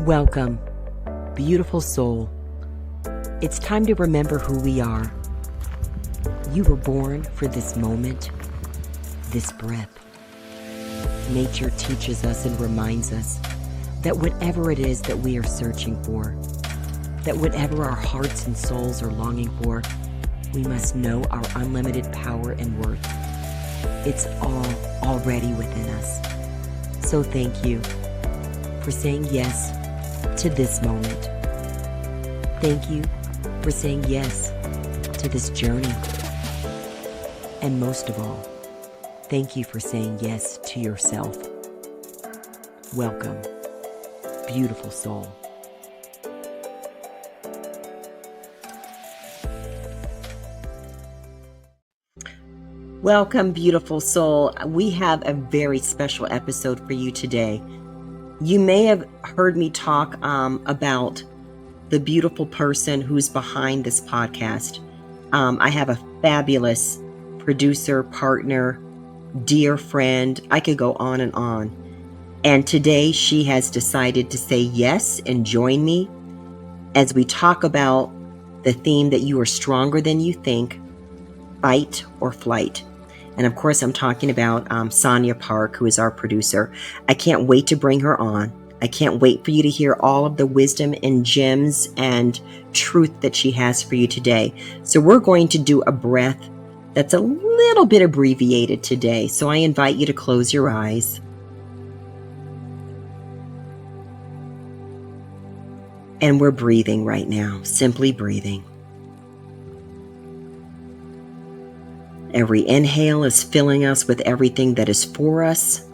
Welcome, beautiful soul. It's time to remember who we are. You were born for this moment, this breath. Nature teaches us and reminds us that whatever it is that we are searching for, that whatever our hearts and souls are longing for, we must know our unlimited power and worth. It's all already within us. So thank you for saying yes to this moment. Thank you for saying yes to this journey. And most of all, thank you for saying yes to yourself. Welcome, beautiful soul. Welcome, beautiful soul. We have a very special episode for you today. You may have heard me talk about the beautiful person who's behind this podcast. I have a fabulous producer, partner, dear friend. I could go on and on. And today she has decided to say yes and join me as we talk about the theme that you are stronger than you think, fight or flight. And of course, I'm talking about Sonia Park, who is our producer. I can't wait to bring her on. I can't wait for you to hear all of the wisdom and gems and truth that she has for you today. So we're going to do a breath that's a little bit abbreviated today. So I invite you to close your eyes. And we're breathing right now, simply breathing. Every inhale is filling us with everything that is for us.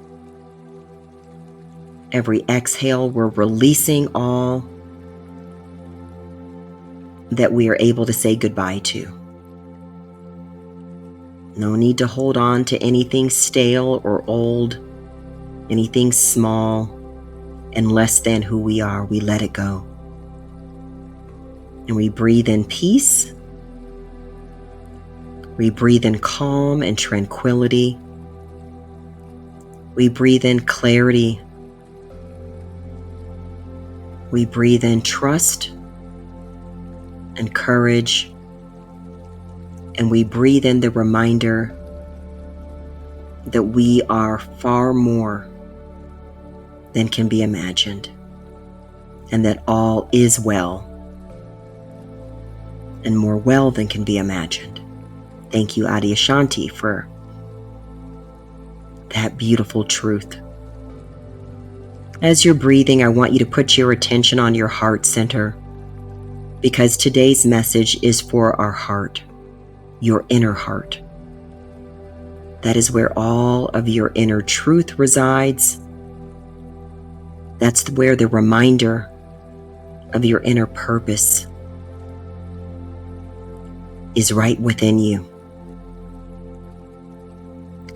Every exhale, we're releasing all that we are able to say goodbye to. No need to hold on to anything stale or old, anything small and less than who we are. We let it go. And we breathe in peace. We breathe in calm and tranquility. We breathe in clarity. We breathe in trust and courage. And we breathe in the reminder that we are far more than can be imagined, and that all is well, and more well than can be imagined. Thank you, Adi Ashanti, for that beautiful truth. As you're breathing, I want you to put your attention on your heart center, because today's message is for our heart, your inner heart. That is where all of your inner truth resides. That's where the reminder of your inner purpose is, right within you.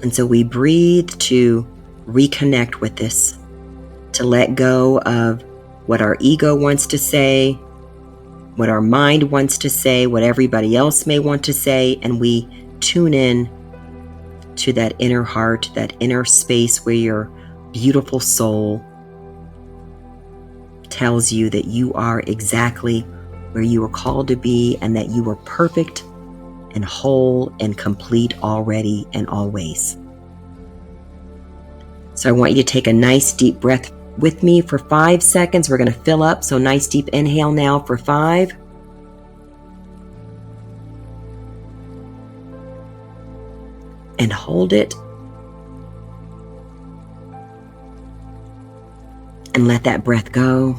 And so we breathe to reconnect with this, to let go of what our ego wants to say, what our mind wants to say, what everybody else may want to say, and we tune in to that inner heart, that inner space where your beautiful soul tells you that you are exactly where you were called to be, and that you are perfect and whole and complete already and always. So I want you to take a nice deep breath with me for 5 seconds. We're going to fill up. So nice deep inhale now for 5. And hold it. And let that breath go.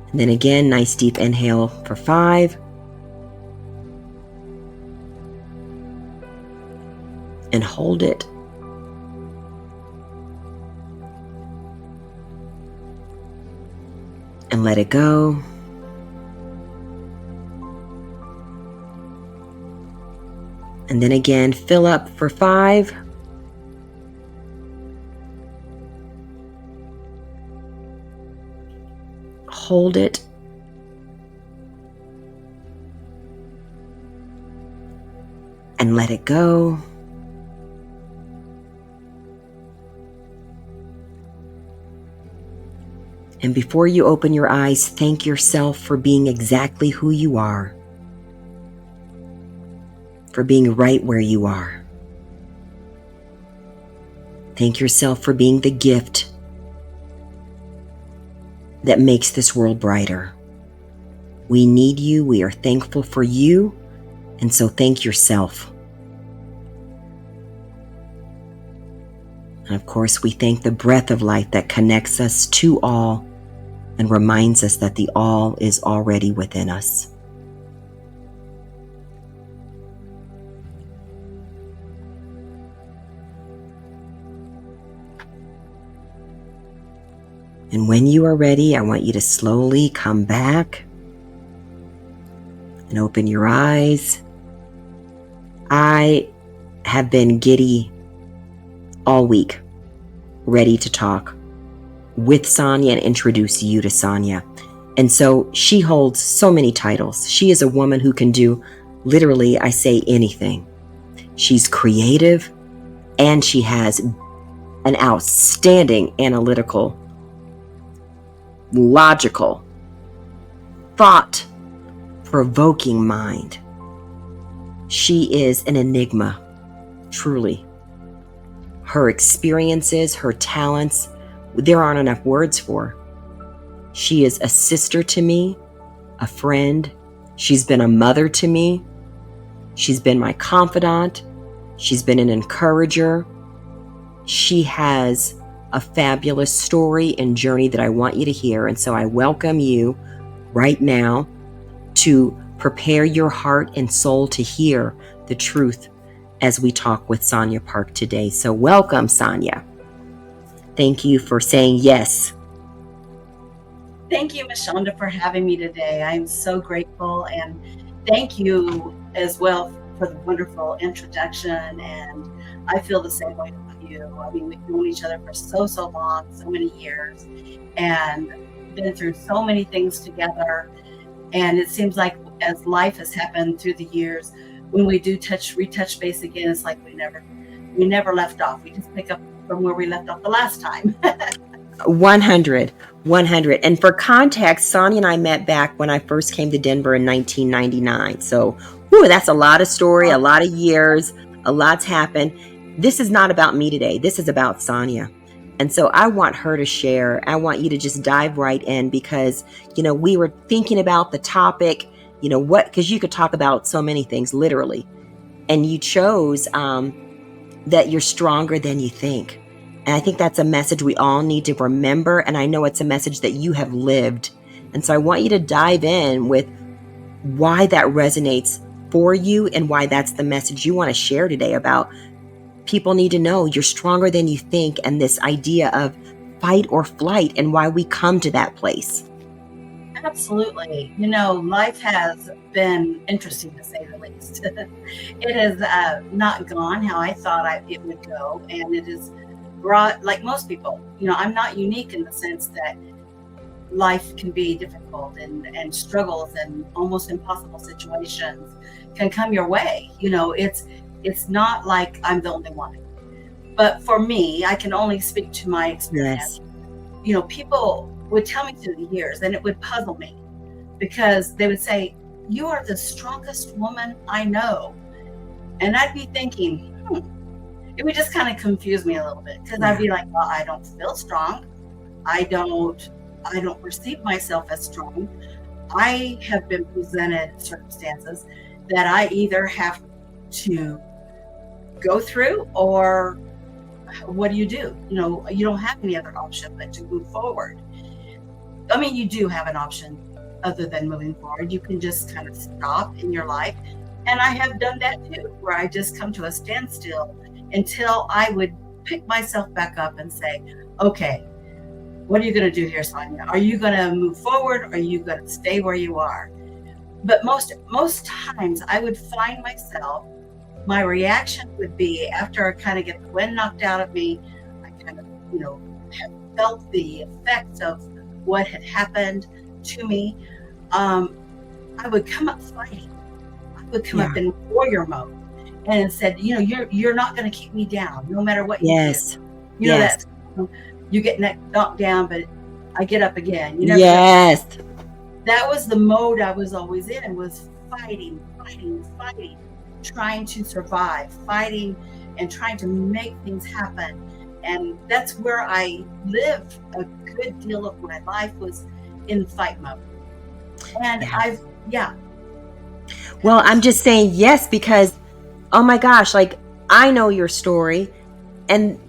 And then again, nice deep inhale for 5. And hold it. And let it go. And then again, fill up for 5. Hold it. And let it go. And before you open your eyes, thank yourself for being exactly who you are, for being right where you are. Thank yourself for being the gift that makes this world brighter. We need you. We are thankful for you. And so thank yourself. And of course, we thank the breath of life that connects us to all and reminds us that the all is already within us. And when you are ready, I want you to slowly come back and open your eyes. I have been giddy all week, ready to talk with Sonia and introduce you to Sonia. And so she holds so many titles. She is a woman who can do literally, I say, anything. She's creative, and she has an outstanding analytical, logical, thought-provoking mind. She is an enigma, truly. Her experiences, her talents, there aren't enough words for. She is a sister to me, a friend. She's been a mother to me. She's been my confidant. She's been an encourager. She has a fabulous story and journey that I want you to hear. And so I welcome you right now to prepare your heart and soul to hear the truth as we talk with Sonia Park today. So welcome, Sonia. Thank you for saying yes. Thank you, Michanda, for having me today. I'm so grateful, and thank you as well for the wonderful introduction. And I feel the same way about you. I mean, we've known each other for so long, so many years, and been through so many things together. And it seems like as life has happened through the years, when we do retouch base again, it's like we never left off. We just pick up from where we left off the last time. 100. And for context, Sonia and I met back when I first came to Denver in 1999. So, that's a lot of story, a lot of years, a lot's happened. This is not about me today. This is about Sonia. And so I want her to share. I want you to just dive right in because, we were thinking about the topic, because you could talk about so many things, literally. And you chose that you're stronger than you think. And I think that's a message we all need to remember. And I know it's a message that you have lived. And so I want you to dive in with why that resonates for you and why that's the message you want to share today about people need to know you're stronger than you think, and this idea of fight or flight and why we come to that place. Absolutely. Life has been interesting, to say the least. It has not gone how I thought it would go. And it has brought, like most people, I'm not unique in the sense that life can be difficult and struggles and almost impossible situations can come your way. It's not like I'm the only one. But for me, I can only speak to my experience. Yes. People would tell me through the years, and it would puzzle me because they would say, "You are the strongest woman I know." And I'd be thinking, it would just kind of confuse me a little bit because I'd be like, well, I don't feel strong. I don't perceive myself as strong. I have been presented circumstances that I either have to go through, or what do? You don't have any other option but to move forward. I mean, you do have an option other than moving forward. You can just kind of stop in your life. And I have done that too, where I just come to a standstill until I would pick myself back up and say, okay, what are you going to do here, Sonia? Are you going to move forward? Or are you going to stay where you are? But most times I would find myself, my reaction would be, after I kind of get the wind knocked out of me, I kind of, have felt the effects of what had happened to me. I would come up fighting. I would come up in warrior mode and said, you're not going to keep me down, no matter what you do. That you get knocked down, but I get up again. You never give up. Yes. That was the mode I was always in, was fighting, fighting, fighting, trying to survive, fighting and trying to make things happen. And that's where I lived a good deal of my life, was in fight mode. And Yeah. Well, I'm just saying yes, because, oh my gosh, like, I know your story, and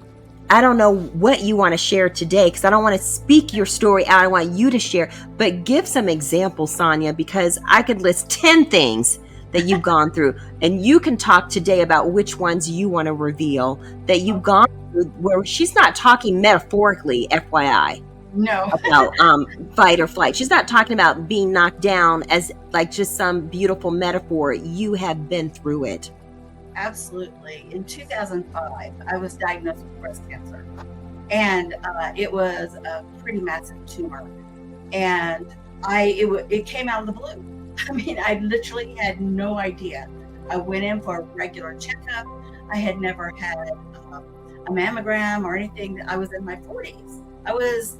I don't know what you want to share today, because I don't want to speak your story out. I want you to share, but give some examples, Sonia, because I could list 10 things that you've gone through, and you can talk today about which ones you want to reveal that you've gone through, where she's not talking metaphorically, FYI, no, about fight or flight. She's not talking about being knocked down as like just some beautiful metaphor. You have been through it. absolutely. In 2005, I was diagnosed with breast cancer, and it was a pretty massive tumor. And it came out of the blue. I mean, I literally had no idea. I went in for a regular checkup. I had never had a mammogram or anything. I was in my 40s. I was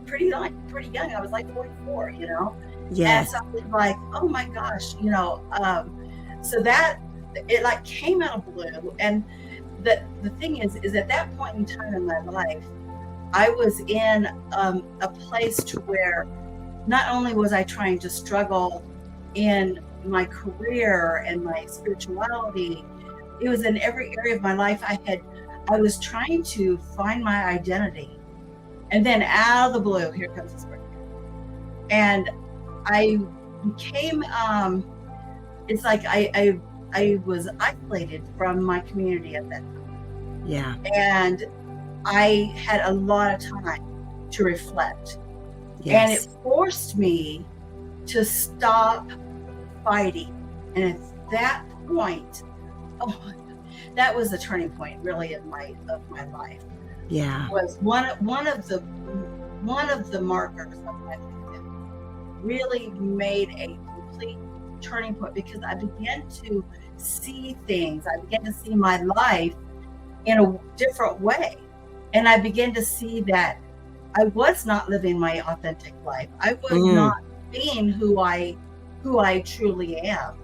pretty young. I was like 44, you know. Yes. And so I was like, oh my gosh, you know. So that it like came out of blue. And the thing is at that point in time in my life, I was in a place to where not only was I trying to struggle in my career and my spirituality, it was in every area of my life. I was trying to find my identity. And then out of the blue, here comes this break. And I became, it's like I was isolated from my community at that time. Yeah. And I had a lot of time to reflect. Yes. And it forced me to stop fighting. And at that point, that was the turning point really of my life. Yeah. Was one of the markers of my life really made a complete turning point, because I began to see things. I began to see my life in a different way. And I began to see that I was not living my authentic life. I was not being who I truly am.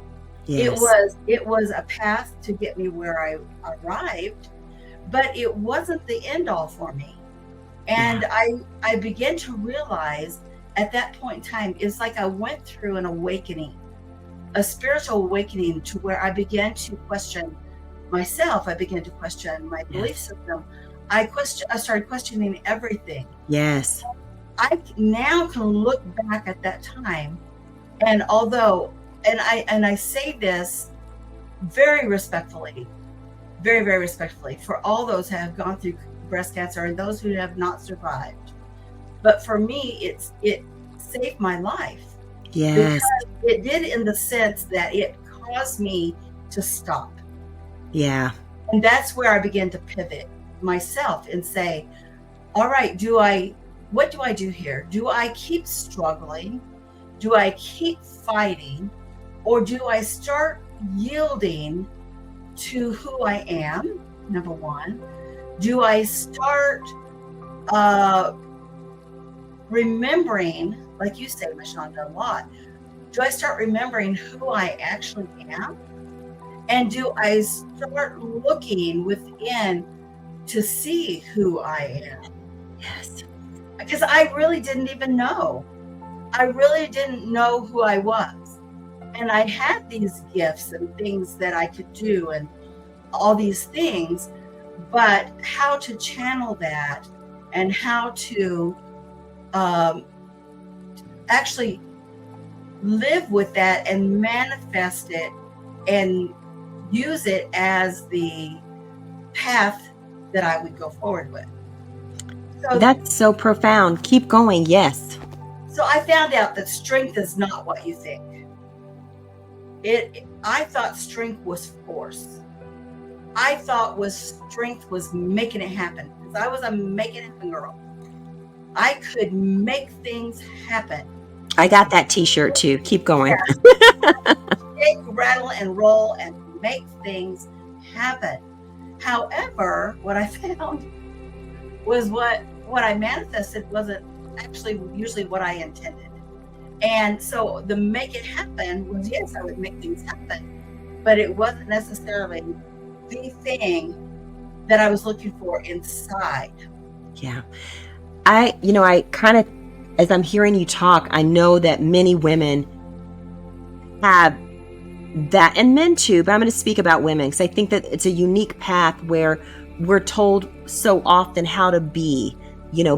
Yes. It was a path to get me where I arrived, but it wasn't the end all for me. And I began to realize at that point in time, it's like I went through an awakening, a spiritual awakening, to where I began to question myself. I began to question my belief system. I started questioning everything. Yes. I now can look back at that time, and I say this very respectfully, very, very respectfully, for all those who have gone through breast cancer and those who have not survived. But for me, it saved my life. Yes. Because it did, in the sense that it caused me to stop. Yeah. And that's where I began to pivot myself and say, all right, what do I do here? Do I keep struggling? Do I keep fighting? Or do I start yielding to who I am? Number one. Do I start remembering, like you say, Michanda, a lot, do I start remembering who I actually am? And do I start looking within to see who I am? Yes. Because I really didn't even know. I really didn't know who I was. And I had these gifts and things that I could do and all these things, but how to channel that and how to actually live with that and manifest it and use it as the path that I would go forward with. So that's so profound. Keep going. Yes. So I found out that strength is not what you think. I thought strength was force. I thought strength was making it happen, because I was a make it happen girl. I could make things happen. I got that t-shirt too. Keep going. Yeah. Shake, rattle, and roll and make things happen. However, what I found was what I manifested wasn't actually usually what I intended. And so the make it happen was, yes, I would make things happen, but it wasn't necessarily the thing that I was looking for inside. Yeah. I kind of, as I'm hearing you talk, I know that many women have that, and men too, but I'm going to speak about women because I think that it's a unique path where we're told so often how to be,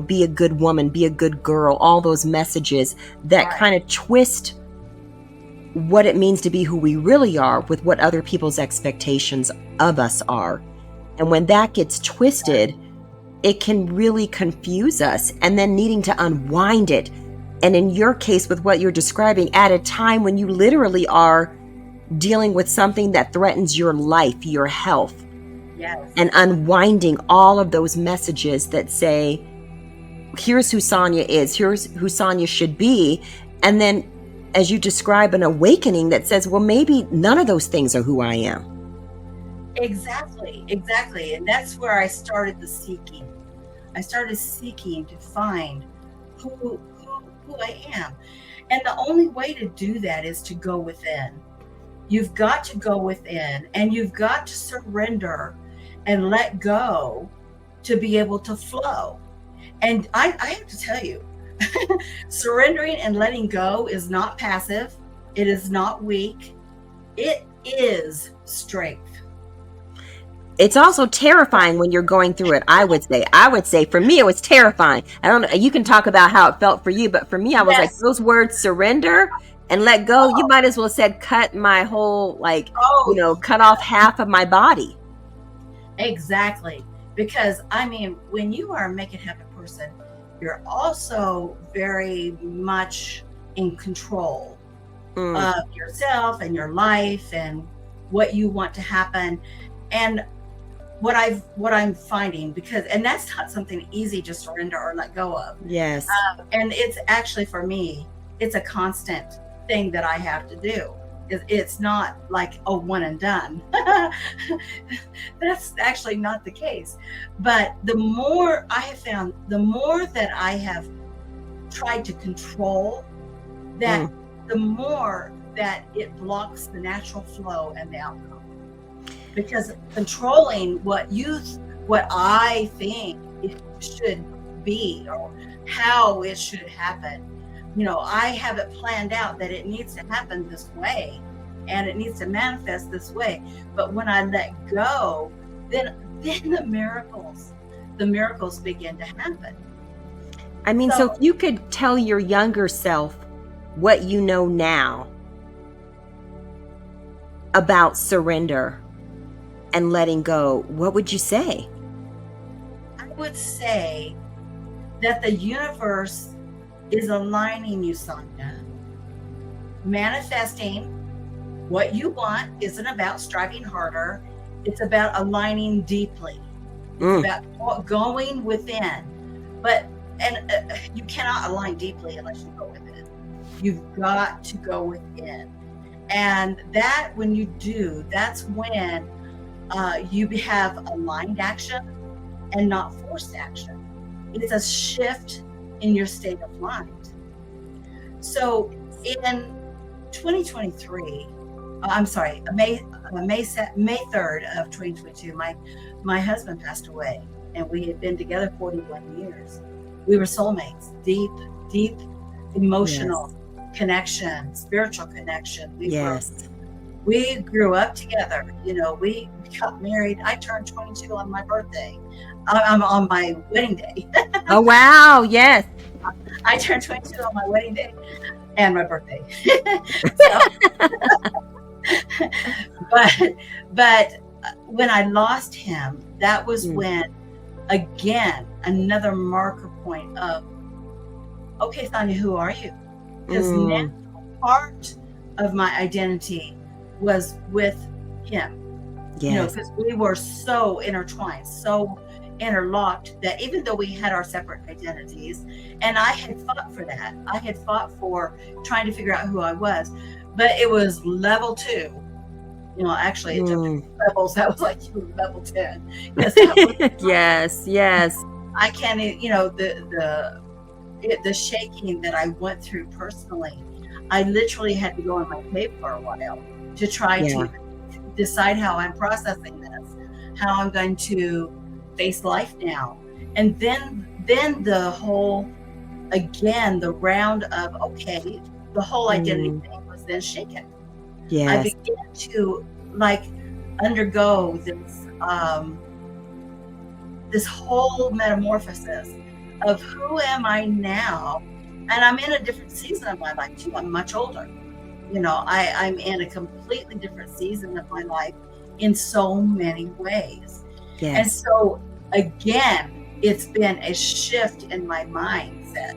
be a good woman, be a good girl, all those messages that Right. kind of twist what it means to be who we really are with what other people's expectations of us are. And when that gets twisted, it can really confuse us, and then needing to unwind it. And in your case, with what you're describing, at a time when you literally are dealing with something that threatens your life, your health, Yes. and unwinding all of those messages that say, here's who Sonia is, here's who Sonia should be. And then, as you describe, an awakening that says, well, maybe none of those things are who I am. Exactly. And that's where I started the seeking. I started seeking to find who I am. And the only way to do that is to go within. You've got to go within, and you've got to surrender and let go to be able to flow. And I have to tell you, surrendering and letting go is not passive. It is not weak. It is strength. It's also terrifying when you're going through it. I would say for me, it was terrifying. I don't know. You can talk about how it felt for you, but for me, I was like, those words, surrender and let go. You might as well have said, cut my whole, cut off half of my body. Exactly. Because when you are a make it happen person, you're also very much in control of yourself and your life and what you want to happen. And what I'm finding, and that's not something easy to surrender or let go of. Yes. And it's actually, for me, it's a constant thing that I have to do. It's not like a one and done. That's actually not the case. But the more I have found, the more that I have tried to control that, the more that it blocks the natural flow and the outcome. Because controlling what I think it should be or how it should happen, I have it planned out that it needs to happen this way and it needs to manifest this way. But when I let go, then the miracles begin to happen. So if you could tell your younger self what you know now about surrender and letting go, what would you say? I would say that the universe is aligning you, Sonia. Manifesting what you want isn't about striving harder. It's about aligning deeply. It's about going within. And you cannot align deeply unless you go within. You've got to go within. And that, when you do, that's when you have aligned action and not forced action. It's a shift in your state of mind. So in 2023, May 3rd of 2022, my husband passed away, and we had been together 41 years. We were soulmates, deep emotional connection, spiritual connection. We grew up together. We got married. I turned 22 on my birthday. I'm on my wedding day. Oh, wow. Yes. I turned 22 on my wedding day and my birthday. But when I lost him, that was when, again, another marker point of, okay, Sonia, who are you? Because now part of my identity was with him. Yes. Because we were so intertwined, so interlocked, that even though we had our separate identities, and I had fought for that, I had fought for trying to figure out who I was, but it was level 2. Actually it jumped levels. That was like level 10. Yes. I can't, the shaking that I went through personally, I literally had to go in my cave for a while to try Yeah. to decide how I'm processing this, how I'm going to face life now. And then the whole, again, the round of, okay, the whole identity Mm, thing was then shaken. I yes. began to like undergo this whole metamorphosis of who am I now? And I'm in a different season of my life too. I'm much older. I'm in a completely different season of my life in so many ways. And Yes. so, again, it's been a shift in my mindset.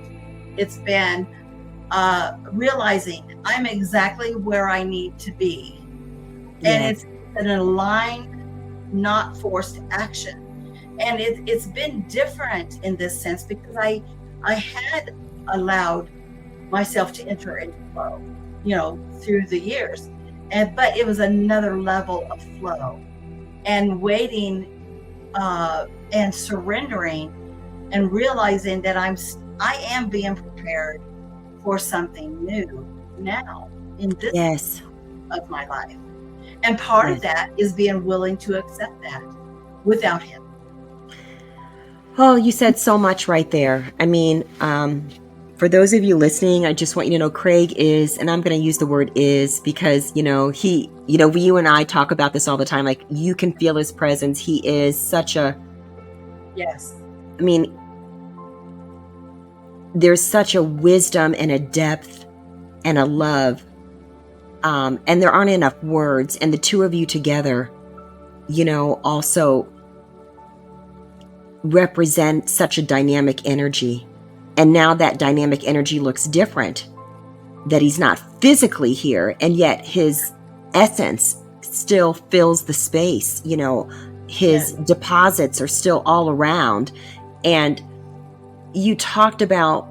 It's been realizing I'm exactly where I need to be. And Yes. it's an aligned, not forced action. And it's been different in this sense because I had allowed myself to enter into flow, through the years. But it was another level of flow and waiting and surrendering and realizing that I am being prepared for something new now in this Yes. of my life. And part of Yes. that is being willing to accept that without him. Oh, you said so much right there. I mean, for those of you listening, I just want you to know Craig is, and I'm going to use the word is because, you and I talk about this all the time. Like, you can feel his presence. He is such a, Yes. I mean, there's such a wisdom and a depth and a love. And there aren't enough words. And the two of you together, also represent such a dynamic energy. And now that dynamic energy looks different, that he's not physically here, and yet his essence still fills the space. His Yes. deposits are still all around. And you talked about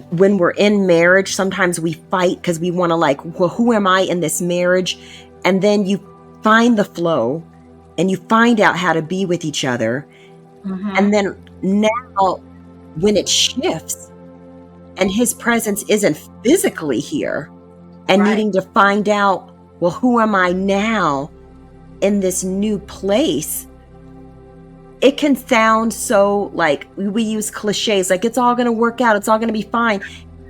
when we're in marriage, sometimes we fight because we want to well, who am I in this marriage? And then you find the flow and you find out how to be with each other. Mm-hmm. And then now when it shifts and his presence isn't physically here and Right. needing to find out, well, who am I now in this new place? It can sound so like we use cliches, like it's all going to work out. It's all going to be fine.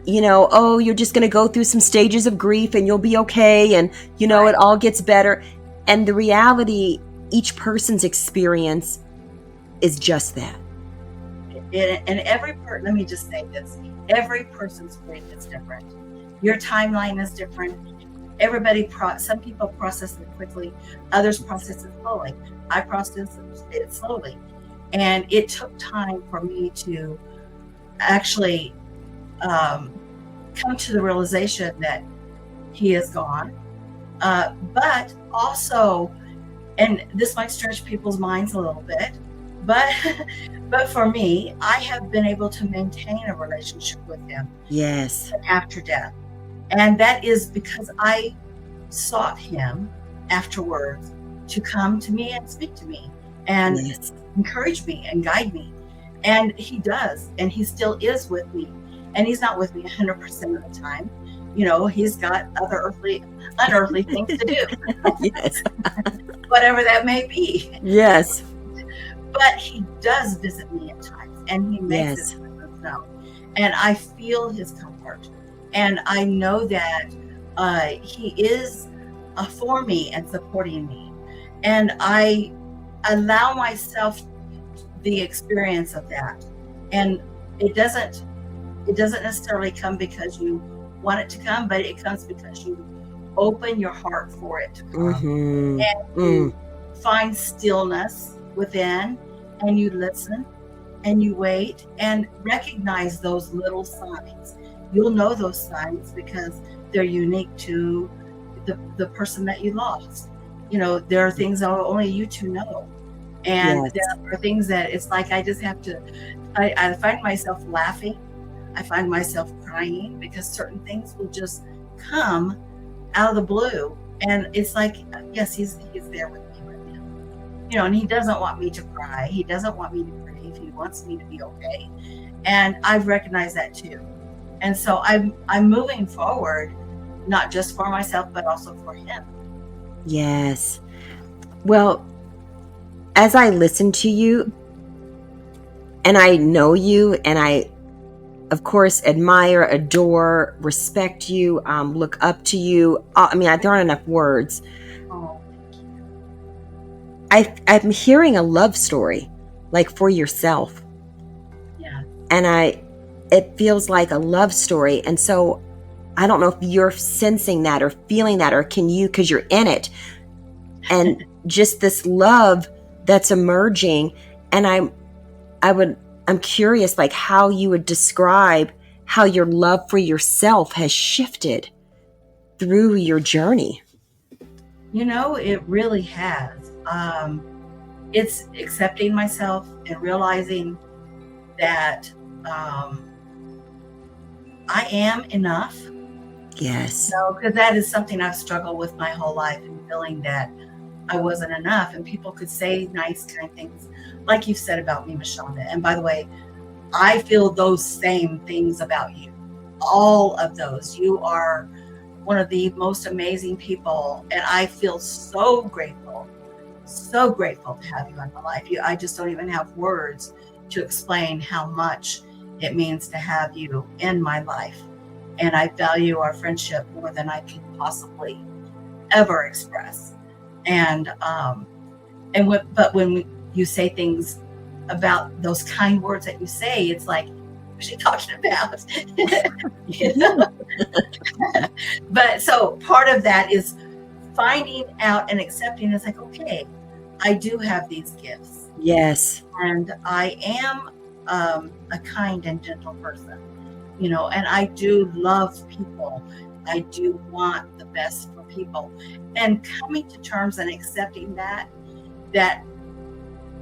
Oh, you're just going to go through some stages of grief and you'll be okay. And, Right. it all gets better. And the reality, each person's experience is just that. And let me just say this, every person's grief is different. Your timeline is different. Some people process it quickly, others process it slowly. I process it slowly. And it took time for me to actually come to the realization that he is gone. But also, and this might stretch people's minds a little bit, but but for me, I have been able to maintain a relationship with him. Yes. After death. And that is because I sought him afterwards to come to me and speak to me and Yes. encourage me and guide me. And he does, and he still is with me. And he's not with me 100% of the time. He's got other unearthly things to do. Yes. Whatever that may be. Yes. But he does visit me at times, and he makes his presence known. And I feel his comfort. And I know that he is for me and supporting me. And I allow myself the experience of that. And it doesn't necessarily come because you want it to come, but it comes because you open your heart for it to come. Mm-hmm. And you find stillness within, and you listen and you wait and recognize those little signs. You'll know those signs because they're unique to the person that you lost. There are things that only you two know. And Yes. there are things that it's like I just have to, I find myself laughing. I find myself crying because certain things will just come out of the blue. And it's like, yes, he's there with me right now. And he doesn't want me to cry. He doesn't want me to grieve. He wants me to be okay. And I've recognized that too. And so I'm moving forward, not just for myself, but also for him. Yes. Well, as I listen to you, and I know you, and I, of course, admire, adore, respect you, look up to you. I mean, there aren't enough words. Oh, I'm hearing a love story, like for yourself. yeah. And it feels like a love story. And so I don't know if you're sensing that or feeling that, or can you, because you're in it, and just this love that's emerging. And I'm curious, like, how you would describe how your love for yourself has shifted through your journey. It really has. It's accepting myself and realizing that I am enough. Yes. Because that is something I've struggled with my whole life, and feeling that I wasn't enough, and people could say nice, kind things like you've said about me, Michanda. And by the way, I feel those same things about you. All of those. You are one of the most amazing people, and I feel so grateful to have you in my life. I just don't even have words to explain how much it means to have you in my life. And I value our friendship more than I can possibly ever express. But when you say things about those kind words that you say, it's like, what's she talking about? But so part of that is finding out and accepting. It's like, okay, I do have these gifts. Yes. And I am a kind and gentle person, and I do love people. I do want the best for people, and coming to terms and accepting that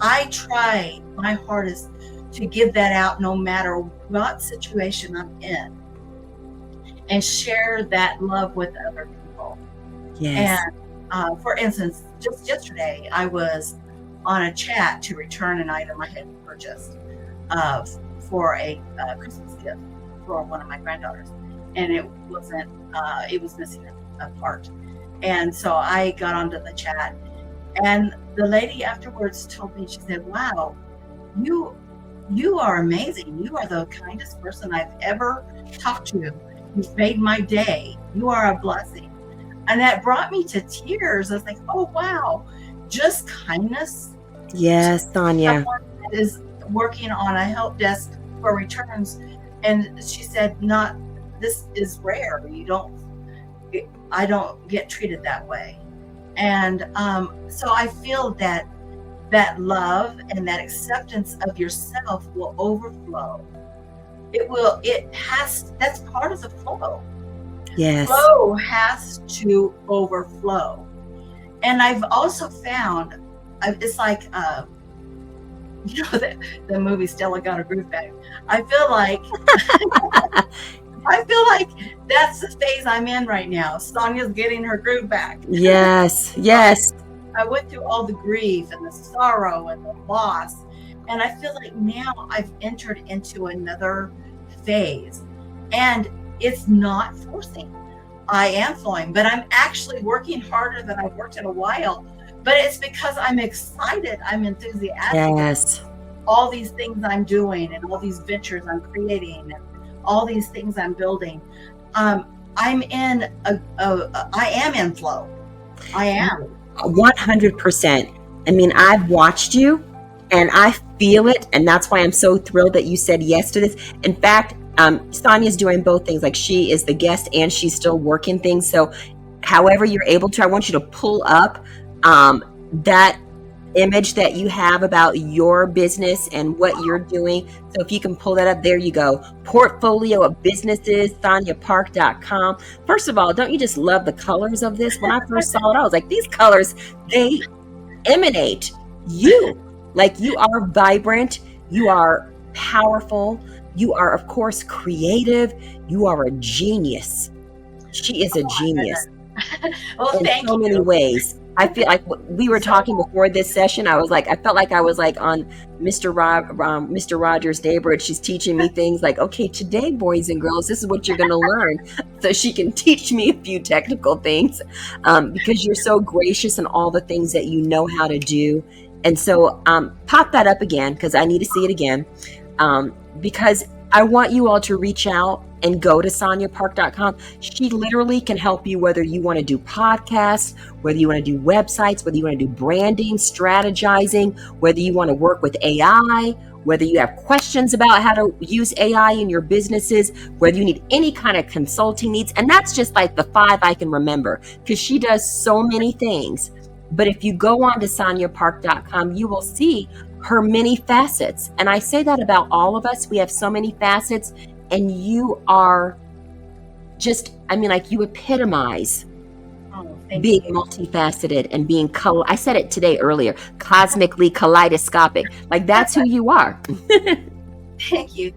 I try my hardest to give that out no matter what situation I'm in, and share that love with other people. Yes. And for instance, just yesterday, I was on a chat to return an item I had purchased for a Christmas gift for one of my granddaughters, and it wasn't. It was missing a part, and so I got onto the chat, and the lady afterwards told me, she said, "Wow, you are amazing. You are the kindest person I've ever talked to. You've made my day. You are a blessing." And that brought me to tears. I was like, oh, wow, just kindness. Yes, Sonia. Someone that is working on a help desk for returns. And she said, this is rare. I don't get treated that way. And so I feel that love and that acceptance of yourself will overflow. That's part of the flow. Yes. Flow has to overflow. And I've also found, it's like, the movie Stella Got a Groove Bag. I feel like that's the phase I'm in right now. Sonia's getting her groove back. Yes. Yes. I went through all the grief and the sorrow and the loss, and I feel like now I've entered into another phase, and it's not forcing. I am flowing, but I'm actually working harder than I've worked in a while. But it's because I'm excited. I'm enthusiastic. Yes. All these things I'm doing, and all these ventures I'm creating, and all these things I'm building. I am in flow. I am. 100%. I mean, I've watched you and I feel it. And that's why I'm so thrilled that you said yes to this. In fact, Sonia's doing both things. Like, she is the guest and she's still working things. So however you're able to, I want you to pull up that image that you have about your business and what you're doing. So if you can pull that up, there you go. Portfolio of businesses, soniapark.com. First of all, don't you just love the colors of this? When I first saw it, I was like, these colors, they emanate you. Like, you are vibrant, you are powerful, you are, of course, creative, you are a genius. She is a genius. Well, in thank so you. many ways. I feel like we were So talking before this session. I felt like I was like on Mr. Rogers' neighborhood. She's teaching me things like, okay, today, boys and girls, this is what you're going to learn. So she can teach me a few technical things, because you're so gracious in all the things that you know how to do. And so pop that up again, because I need to see it again, because I want you all to reach out and go to soniapark.com. She literally can help you, whether you want to do podcasts, whether you want to do websites, whether you want to do branding, strategizing, whether you want to work with AI, whether you have questions about how to use AI in your businesses, whether you need any kind of consulting needs. And that's just like the 5 I can remember, because she does so many things. But if you go on to soniapark.com, you will see her many facets. And I say that about all of us. We have so many facets, and you are just, like, you epitomize being multifaceted and being I said it today earlier, cosmically kaleidoscopic. Like, that's who you are. Thank you.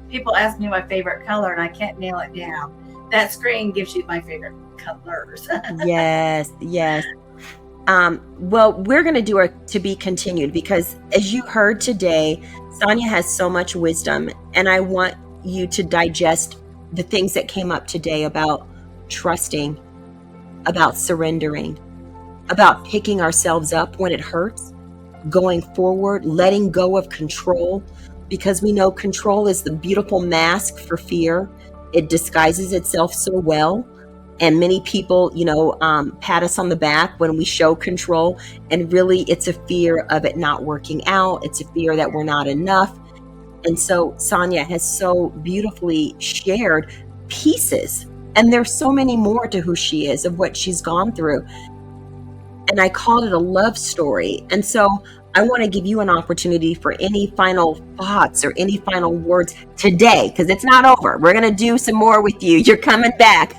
People ask me my favorite color, and I can't nail it down. That screen gives you my favorite colors. Yes. Well, we're going to do a to be continued, because as you heard today, Sonia has so much wisdom, and I want you to digest the things that came up today about trusting, about surrendering, about picking ourselves up when it hurts, going forward, letting go of control, because we know control is the beautiful mask for fear. It disguises itself so well. And many people, pat us on the back when we show control. And really, it's a fear of it not working out. It's a fear that we're not enough. And so Sonia has so beautifully shared pieces. And there's so many more to who she is, of what she's gone through. And I called it a love story. And so I want to give you an opportunity for any final thoughts or any final words today, because it's not over. We're going to do some more with you. You're coming back.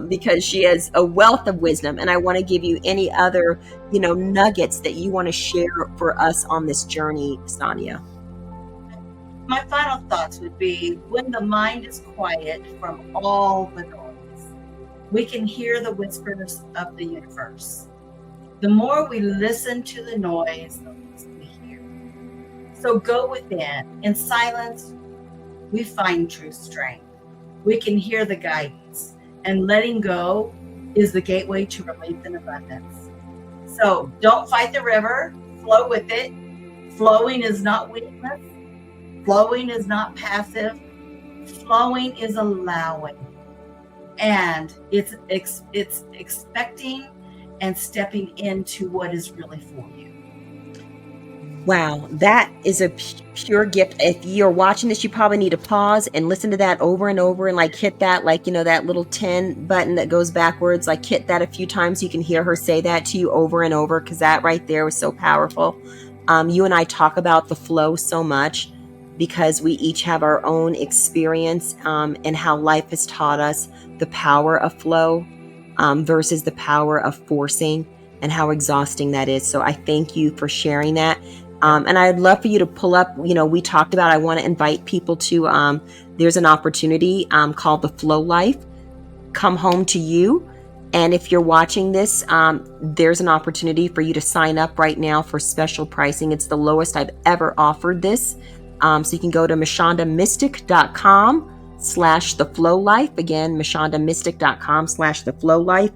Because she has a wealth of wisdom. And I want to give you any other, nuggets that you want to share for us on this journey, Sonia. My final thoughts would be, when the mind is quiet from all the noise, we can hear the whispers of the universe. The more we listen to the noise, the less we hear. So go within. In silence, we find true strength. We can hear the guidance. And letting go is the gateway to relief and abundance. So don't fight the river, flow with it. Flowing is not weakness. Flowing is not passive. Flowing is allowing. And it's expecting and stepping into what is really for you. Wow, that is a pure gift. If you're watching this, you probably need to pause and listen to that over and over, and like hit that, that little 10 button that goes backwards, like hit that a few times. You can hear her say that to you over and over, because that right there was so powerful. You and I talk about the flow so much, because we each have our own experience and how life has taught us the power of flow versus the power of forcing, and how exhausting that is. So I thank you for sharing that. And I'd love for you to pull up, we talked about, I want to invite people to, there's an opportunity called the Flow Life, Come Home to You. And if you're watching this, there's an opportunity for you to sign up right now for special pricing. It's the lowest I've ever offered this. So you can go to michandalindsey.com/theflowlife. Again, michandalindsey.com/theflowlife.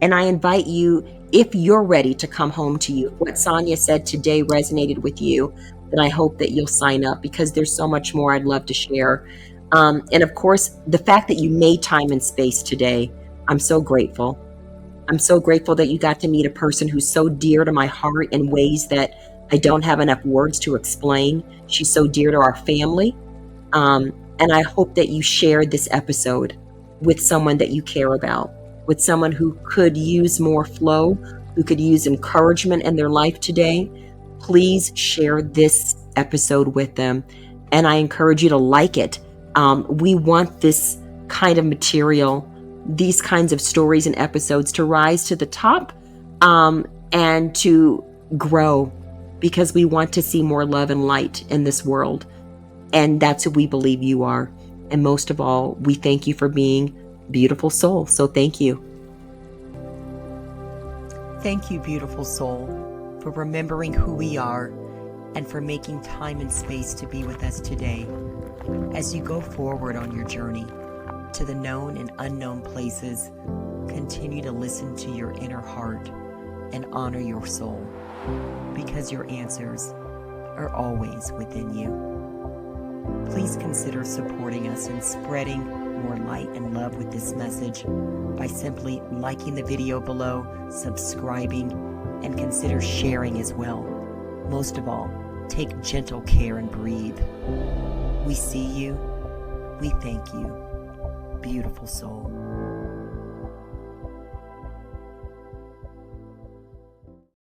And I invite you, if you're ready to come home to you, what Sonia said today resonated with you, then I hope that you'll sign up, because there's so much more I'd love to share. And of course, the fact that you made time and space today, I'm so grateful. I'm so grateful that you got to meet a person who's so dear to my heart in ways that I don't have enough words to explain. She's so dear to our family. And I hope that you shared this episode with someone that you care about, with someone who could use more flow, who could use encouragement in their life today. Please share this episode with them. And I encourage you to like it. We want this kind of material, these kinds of stories and episodes to rise to the top and to grow, because we want to see more love and light in this world. And that's who we believe you are. And most of all, we thank you for being beautiful soul. So thank you. Thank you, beautiful soul, for remembering who we are and for making time and space to be with us today. As you go forward on your journey to the known and unknown places, continue to listen to your inner heart and honor your soul, because your answers are always within you. Please consider supporting us and spreading more light and love with this message by simply liking the video below, subscribing, and consider sharing as well. Most of all, take gentle care and breathe. We see you. We thank you, beautiful soul.